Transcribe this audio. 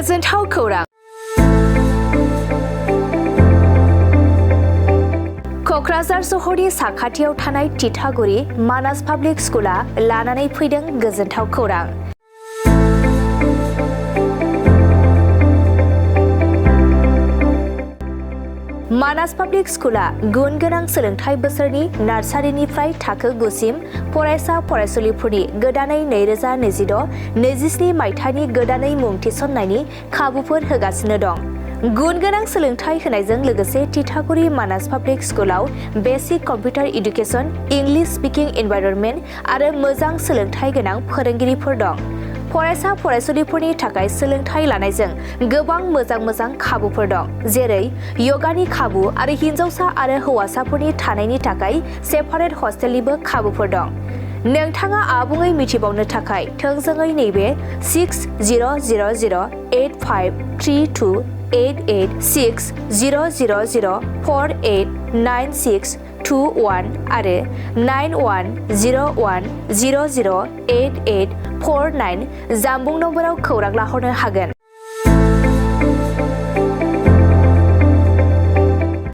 गोजोनथाव खौरां क'क्राझार सहरनि साखाथियाव थानाय तितागुरि मानास पाब्लिक स्कुला लानानै फैदों गोजोनथाव खौरां। मानास पाब्लिक स्कुला गुन गोनां सोलोंथाइ बोसोरनि नार्सारिनिफ्राय थाखो 9 सिम फरायसा फरायसुलिफोरनि गोदानै 2026-27 मायथाइनि गोदानै मुं थिसननायनि खाबुफोर होगासिनो दं। गुन गोनां सोलोंथाइ होनायजों लोगोसे तितागुरि मानास पाब्लिक स्कुलाव बेसिक कम्पिउटार इडुकेसन, इंलिश स्पीकिं एनवायरनमेन्ट आरो मोजां सोलोंथाइ गोनां फोरोंगिरिफोर दं। फरायसा फरायसुलिफोरनि थाखाय सोलोंथाइ लानायजों गोबां मोजां खाबुफोर दं, जेरै यगानि खाबु आरो हिन्जावसा आरो हौवासाफोरनि थानायनि थाखाय सेपारेट हस्टेलनिबो खाबुफोर दं। नोंथाङा आबुङै मिथिबावनो थाखाय थोंजोङै नैबे 600082383600048962 आरो 9101008849 जानबुं नम्बराव खौरां लाहरनो हागोन।